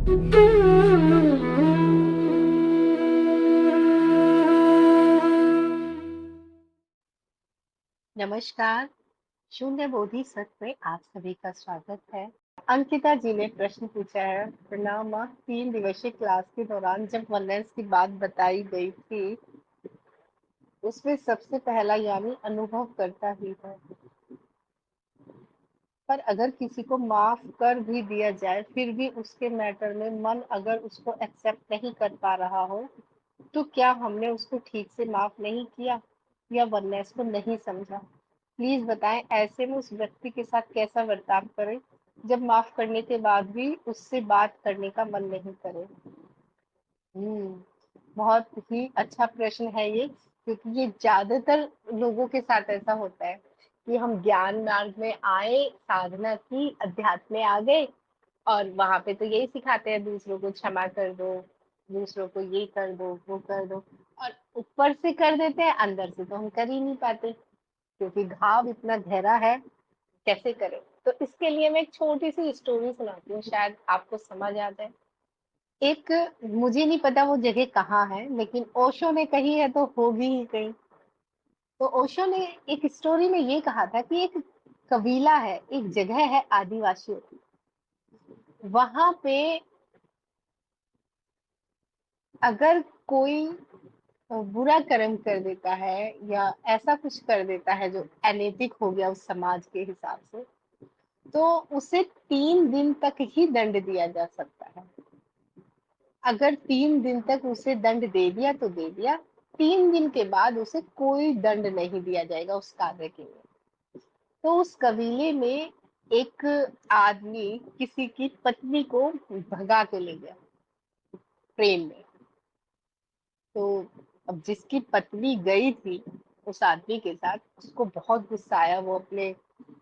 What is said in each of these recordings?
नमस्कार। शून्य बोधि सत्र में आप सभी का स्वागत है। अंकिता जी ने प्रश्न पूछा है, प्रणाम माँ। 3 दिवसीय क्लास के दौरान जब वननेस की बात बताई गई थी, उसमें सबसे पहला यानी अनुभव करता ही है। पर अगर किसी को माफ कर भी दिया जाए, फिर भी उसके मैटर में मन अगर उसको एक्सेप्ट नहीं कर पा रहा हो, तो क्या हमने उसको ठीक से माफ नहीं किया या वननेस को नहीं समझा? प्लीज बताएं, ऐसे में उस व्यक्ति के साथ कैसा बर्ताव करें जब माफ करने के बाद भी उससे बात करने का मन नहीं करे? बहुत ही अच्छा प्रश्न है ये, क्योंकि ये ज्यादातर लोगों के साथ ऐसा होता है कि हम ज्ञान मार्ग में आए, साधना की, अध्यात्म में आ गए, और वहां पे तो यही सिखाते हैं, दूसरों को क्षमा कर दो, दूसरों को ये कर दो, वो कर दो, और ऊपर से कर देते हैं, अंदर से तो हम कर ही नहीं पाते, क्योंकि घाव इतना गहरा है, कैसे करें? तो इसके लिए मैं एक छोटी सी स्टोरी सुनाती हूँ, शायद आपको समझ आ जाए। एक, मुझे नहीं पता वो जगह कहाँ है, लेकिन ओशो ने कही है तो होगी ही कहीं। तो ओशो ने एक स्टोरी में ये कहा था कि एक कबीला है, एक जगह है आदिवासियों की, वहां पे अगर कोई बुरा कर्म कर देता है या ऐसा कुछ कर देता है जो अनैतिक हो गया उस समाज के हिसाब से, तो उसे 3 दिन तक ही दंड दिया जा सकता है। अगर 3 दिन तक उसे दंड दे दिया तो दे दिया, 3 दिन के बाद उसे कोई दंड नहीं दिया जाएगा उस कार्य के लिए। तो उस कबीले में एक आदमी किसी की पत्नी को भगा के ले गया ट्रेन में। तो अब जिसकी पत्नी गई थी उस आदमी के साथ, उसको बहुत गुस्सा आया। वो अपने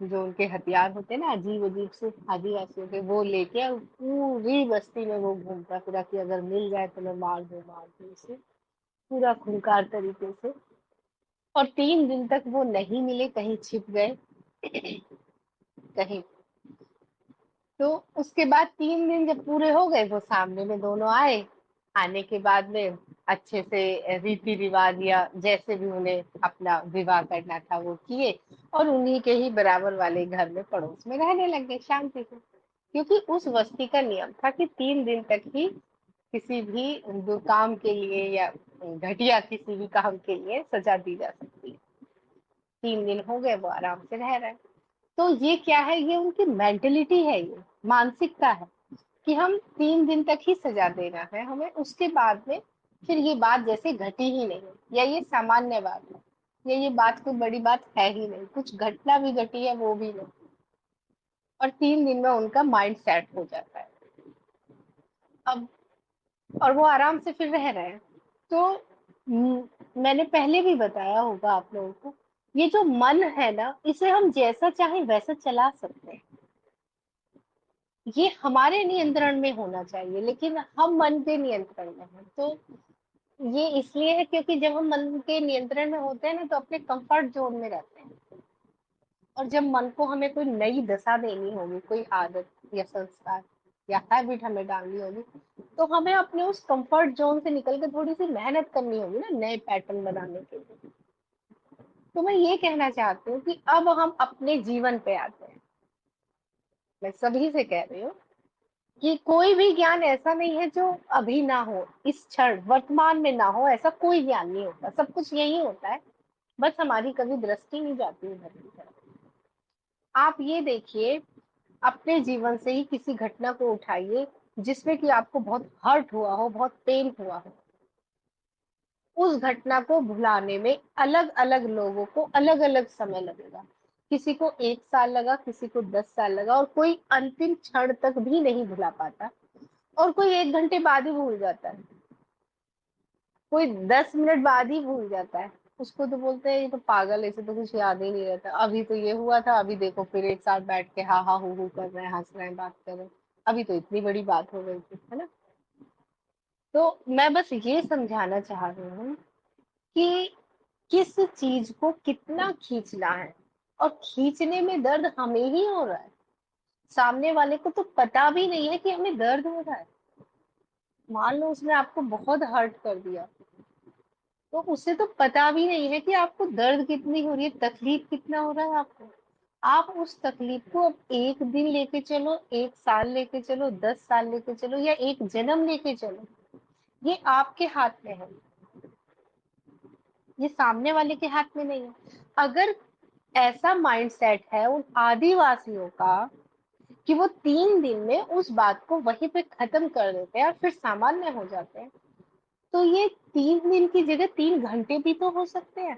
जो उनके हथियार होते हैं ना, अजीब अजीब से आदिवासियों के, वो लेके पूरी बस्ती में वो घूमता फिरा कि अगर मिल जाए तो मैं मार दूं उसे, पूरा खूंखार तरीके से। और 3 दिन तक वो नहीं मिले, कहीं छिप गए कहीं। तो उसके बाद 3 दिन जब पूरे हो गए, वो सामने में दोनों आए। आने के बाद में अच्छे से रीति रिवाज या जैसे भी उन्हें अपना विवाह करना था वो किए, और उन्हीं के ही बराबर वाले घर में पड़ोस में रहने लग गए शांति से, क्योंकि उस बस्ती का नियम था कि 3 दिन तक ही किसी भी जो काम के लिए या घटिया किसी भी काम के लिए सजा दी जा सकती है। 3 दिन हो गए, वो आराम से रह रहे हैं। तो ये क्या है? ये उनकी मेंटेलिटी है, ये मानसिकता है कि हम 3 दिन तक ही सजा देना है हमें, उसके बाद में फिर ये बात जैसे घटी ही नहीं, या ये सामान्य बात है, या ये बात कोई बड़ी बात है ही नहीं, कुछ घटना भी घटी है वो भी नहीं। और 3 दिन में उनका माइंड सेट हो जाता है। अब और वो आराम से फिर रह रहे हैं। तो मैंने पहले भी बताया होगा आप लोगों को, ये जो मन है ना, इसे हम जैसा चाहे वैसा चला सकते हैं। ये हमारे नियंत्रण में होना चाहिए, लेकिन हम मन के नियंत्रण में हैं। तो ये इसलिए है क्योंकि जब हम मन के नियंत्रण में होते हैं ना, तो अपने कंफर्ट जोन में रहते हैं। और जब मन को हमें कोई नई दशा देनी होगी, कोई आदत या संस्कार या हैबिट हमें डालनी होगी, तो हमें अपने उस कंफर्ट जोन से निकल के थोड़ी सी मेहनत करनी होगी ना, नए पैटर्न बनाने के लिए। तो मैं ये कहना चाहती हूँ कि अब हम अपने जीवन पे आते हैं। मैं सभी से कह रही हूँ कि कोई भी ज्ञान ऐसा नहीं है जो अभी ना हो, इस क्षण वर्तमान में ना हो, ऐसा कोई ज्ञान नहीं होता, सब कुछ यही होता है। बस हमारी कभी दृष्टि नहीं जाती उधर की तरफ। आप ये देखिए, अपने जीवन से ही किसी घटना को उठाइए जिसमें कि आपको बहुत हर्ट हुआ हो, बहुत पेन हुआ हो। उस घटना को भुलाने में अलग अलग लोगों को अलग अलग समय लगेगा। किसी को 1 साल लगा, किसी को 10 साल लगा, और कोई अंतिम क्षण तक भी नहीं भुला पाता, और कोई 1 घंटे बाद ही भूल जाता है, कोई 10 मिनट बाद ही भूल जाता है। उसको तो बोलते हैं ये तो पागल है, इसे तो कुछ याद ही नहीं रहता, अभी तो ये हुआ था, अभी देखो फिर एक साथ बैठ के हा हा हू कर रहे हैं, हंस रहे हैं, बात कर रहे हैं, अभी तो इतनी बड़ी बात हो गई थी, है ना? तो मैं बस ये समझाना चाह रही हूँ कि किस चीज को कितना खींचना है, और खींचने में दर्द हमें ही हो रहा है, सामने वाले को तो पता भी नहीं है कि हमें दर्द हो रहा है। मान लो उसने आपको बहुत हर्ट कर दिया, तो उसे तो पता भी नहीं है कि आपको दर्द कितनी हो रही है, तकलीफ कितना हो रहा है आपको। आप उस तकलीफ को अब एक दिन लेके चलो, एक साल लेके चलो, 10 साल लेके चलो, या एक जन्म लेके चलो, ये आपके हाथ में है, ये सामने वाले के हाथ में नहीं है। अगर ऐसा माइंडसेट है उन आदिवासियों का कि वो 3 दिन में उस बात को वहीं पे खत्म कर देते हैं और फिर सामान्य हो जाते हैं, तो ये 3 दिन की जगह 3 घंटे भी तो हो सकते हैं,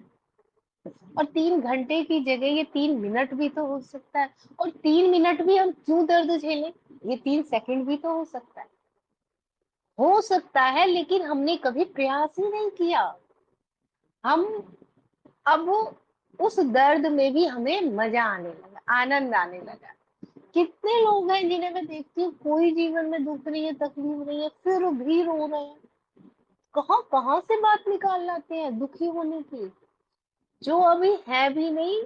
और 3 घंटे की जगह ये 3 मिनट भी तो हो सकता है, और 3 मिनट भी हम क्यों दर्द झेलें, ये 3 सेकंड भी तो हो सकता है, लेकिन हमने कभी प्रयास ही नहीं किया। हम अब उस दर्द में भी हमें मजा आने लगा, आनंद आने लगा। कितने लोग हैं जिन्हें मैं देखती हूँ, कोई जीवन में दुख नहीं है, तकलीफ नहीं है, फिर भी रो रहे हैं। कहाँ कहाँ से बात निकाल लाते हैं दुखी होने की, जो अभी है भी नहीं,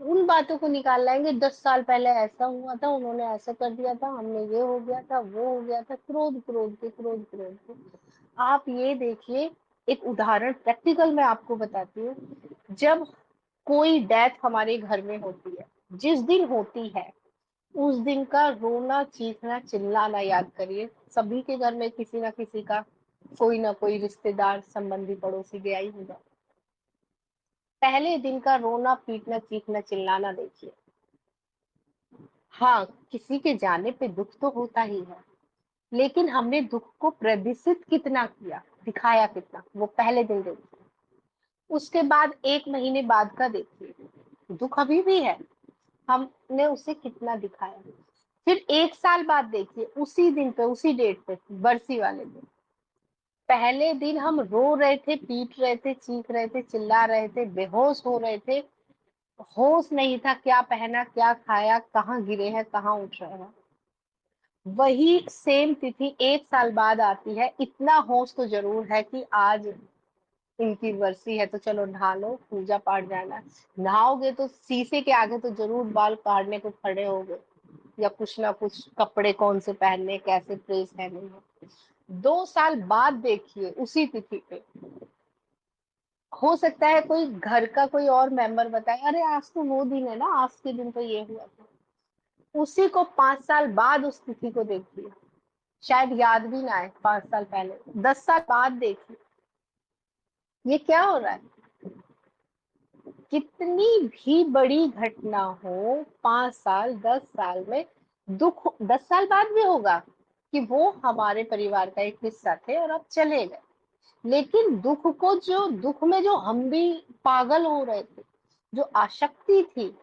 उन बातों को निकाल लाएंगे। 10 साल पहले ऐसा हुआ था, उन्होंने ऐसा कर दिया था, हमने ये हो गया था, वो हो गया था, क्रोध क्रोध के, क्रोध क्रोध के। आप ये देखिए, एक उदाहरण प्रैक्टिकल मैं आपको बताती हूँ। जब कोई डेथ हमारे घर में होती है, जिस दिन होती है, उस दिन का रोना चीखना चिल्लाना याद करिए। सभी के घर में किसी ना किसी का कोई ना कोई रिश्तेदार संबंधी पड़ोसी गया ही होगा। पहले दिन का रोना पीटना चीखना चिल्लाना देखिए। हाँ, किसी के जाने पे दुख तो होता ही है, लेकिन हमने दुख को प्रदर्शित कितना किया, दिखाया कितना, वो पहले दिन देखिए। उसके बाद 1 महीने बाद का देखिए, दुख अभी भी है, हमने उसे कितना दिखाया। फिर 1 साल बाद देखिए, उसी दिन पे, उसी डेट पे, बरसी वाले दिन, पहले दिन हम रो रहे थे, पीट रहे थे, चीख रहे थे, चिल्ला रहे थे, बेहोश हो रहे थे, होश नहीं था, क्या पहना, क्या खाया, कहाँ गिरे हैं, कहाँ उठ रहे हैं। वही सेम तिथि 1 साल बाद आती है, इतना होश तो जरूर है कि आज इनकी बरसी है तो चलो नहा लो, पूजा पाठ जाना। नहाओगे तो शीशे के आगे तो जरूर बाल काटने को खड़े होगे, या कुछ ना कुछ कपड़े कौन से पहनने, कैसे प्रेस पहनने हैं। 2 साल बाद देखिए उसी तिथि पे, हो सकता है कोई घर का कोई और मेंबर बताए, अरे आज तो वो दिन है ना, आज के दिन तो ये हुआ था। उसी को 5 साल बाद उस तिथि को देखिए, शायद याद भी ना आए, 5 साल पहले, 10 साल बाद देखिए, ये क्या हो रहा है। कितनी भी बड़ी घटना हो, 5 साल 10 साल में दुख 10 साल बाद भी होगा कि वो हमारे परिवार का एक हिस्सा थे और अब चले गए। लेकिन दुख को, जो दुख में जो हम भी पागल हो रहे थे, जो आसक्ति थी,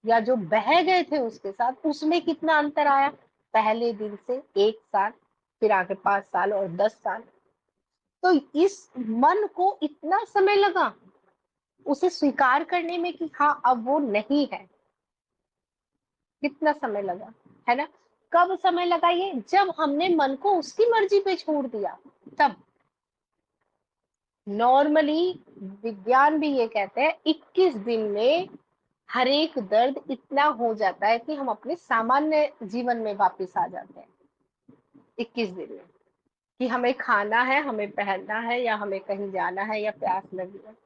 या जो बह गए थे उसके साथ, उसमें कितना अंतर आया, पहले दिन से 1 साल, फिर आगे 5 साल और 10 साल। तो इस मन को इतना समय लगा उसे स्वीकार करने में कि हाँ अब वो नहीं है, कितना समय लगा, है ना। कब समय लगा ये, जब हमने मन को उसकी मर्जी पे छोड़ दिया, तब। नॉर्मली विज्ञान भी ये कहते हैं 21 दिन में हर एक दर्द इतना हो जाता है कि हम अपने सामान्य जीवन में वापस आ जाते हैं, 21 दिन में। कि हमें खाना है, हमें पहनना है, या हमें कहीं जाना है, या प्यास लगी है,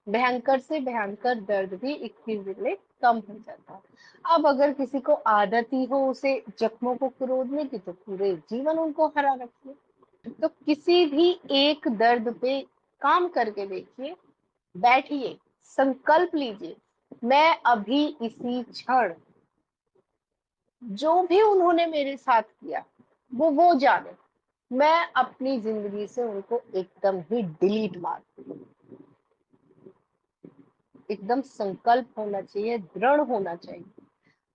भयंकर से भयंकर दर्द भी 21 दिन में कम हो जाता है। अब अगर किसी को आदत ही हो उसे जख्मों को कुरेदने की, तो पूरे जीवन उनको हरा रखिए। तो किसी भी एक दर्द पे काम करके देखिए, बैठिए, संकल्प लीजिए, मैं अभी इसी क्षण, जो भी उन्होंने मेरे साथ किया वो जाने, मैं अपनी जिंदगी से उनको एकदम ही डिलीट मार दूं। एकदम संकल्प होना चाहिए, दृढ़ होना चाहिए।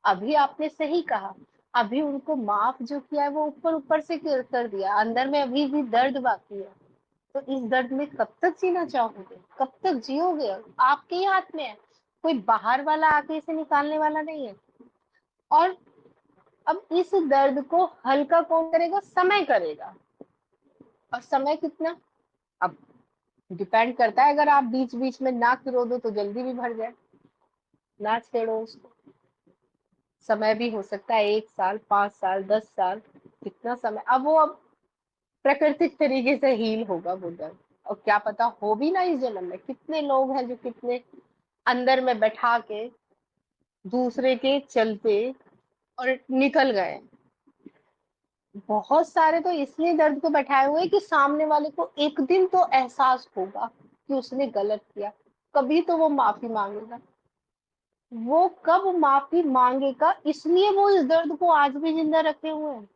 अभी आपने सही कहा, अभी उनको माफ जो किया है वो ऊपर ऊपर से कर दिया, अंदर में अभी भी दर्द बाकी है। तो इस दर्द में कब तक जीना चाहोगे, कब तक जियोगे, आपके ही हाथ में है, कोई बाहर वाला आके इसे निकालने वाला नहीं है। और अब इस दर्द को हल्का कौन करेगा, समय करेगा। और समय कितना, अब डिपेंड करता है, अगर आप बीच बीच में ना रो दो तो जल्दी भी भर जाए, ना छेड़ो उसको। समय भी हो सकता है 1 साल 5 साल 10 साल, कितना समय, अब वो अब प्राकृतिक तरीके से हील होगा वो दर्द। और क्या पता हो भी ना इस जन्म में। कितने लोग हैं जो कितने अंदर में बैठा के दूसरे के चलते और निकल गए। बहुत सारे तो इसलिए दर्द को बैठाए हुए कि सामने वाले को एक दिन तो एहसास होगा कि उसने गलत किया, कभी तो वो माफी मांगेगा। वो कब माफी मांगेगा, इसलिए वो इस दर्द को आज भी जिंदा रखे हुए हैं।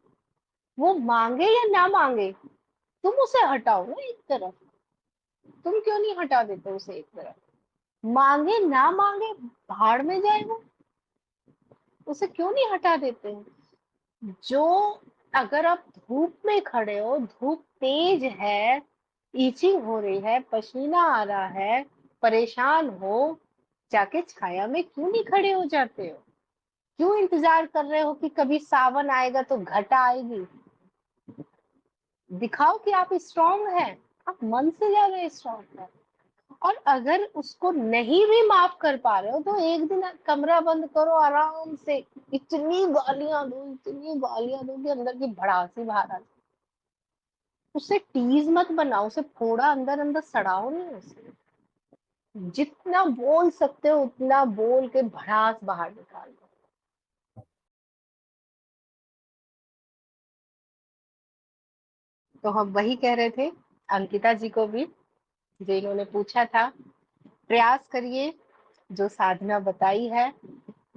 वो मांगे या ना मांगे, तुम उसे हटाओ ना एक तरफ। तुम क्यों नहीं हटा देते उसे एक तरफ? मांगे ना मांगे, भाड़ में जाए वो, उसे क्यों नहीं हटा देते हैं? जो, अगर आप धूप में खड़े हो, धूप तेज है, ईचिंग हो रही है, पसीना आ रहा है, परेशान हो, जाके छाया में क्यों नहीं खड़े हो जाते हो? क्यों इंतजार कर रहे हो कि कभी सावन आएगा तो घटा आएगी? दिखाओ कि आप स्ट्रांग हैं। आप मन से ज्यादा स्ट्रांग हैं। और अगर उसको नहीं भी माफ कर पा रहे हो तो एक दिन कमरा बंद करो आराम से, इतनी गालियां दो कि अंदर की भड़ासी बाहर आ जाए। उसे टीज मत बनाओ, उसे फोड़ा अंदर अंदर सड़ाओ नहीं उसे। जितना बोल सकते हो उतना बोल के भड़ास बाहर निकाल दो। तो हम वही कह रहे थे अंकिता जी को भी, जो इन्होंने पूछा था, प्रयास करिए जो साधना बताई है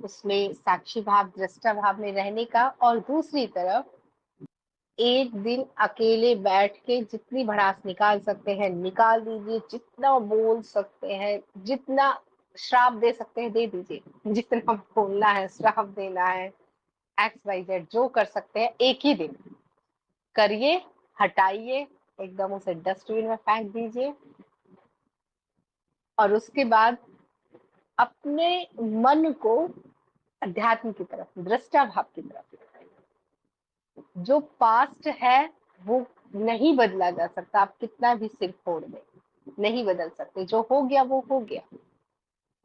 उसमें साक्षी भाव दृष्टा भाव में रहने का। और दूसरी तरफ एक दिन अकेले बैठ के जितनी भड़ास निकाल सकते हैं निकाल दीजिए, जितना बोल सकते हैं, जितना श्राप दे सकते हैं दे दीजिए, जितना बोलना है श्राप देना है, एक्स वाई जेड जो कर सकते हैं एक ही दिन करिए, हटाइए, एकदम उसे डस्टबिन में फेंक दीजिए। और उसके बाद अपने मन को अध्यात्म की तरफ, दृष्टा भाव की तरफ। जो पास्ट है वो नहीं बदला जा सकता, आप कितना भी सिर फोड़ दें नहीं बदल सकते। जो हो गया वो हो गया।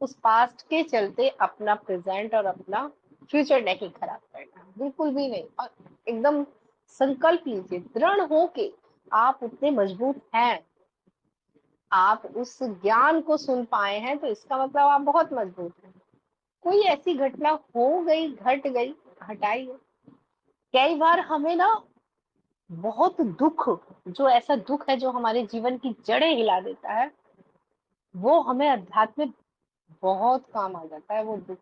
उस पास्ट के चलते अपना प्रेजेंट और अपना फ्यूचर नहीं खराब करना, बिल्कुल भी नहीं। और एकदम संकल्प लीजिए दृढ़ हो के, आप उतने मजबूत हैं, आप उस ज्ञान को सुन पाए हैं तो इसका मतलब आप बहुत मजबूत हैं। कोई ऐसी घटना हो गई, घट गई, हटाइए। कई बार हमें ना बहुत दुख, जो ऐसा दुख है जो हमारे जीवन की जड़ें हिला देता है, वो हमें अध्यात्म में बहुत काम आ जाता है वो दुख।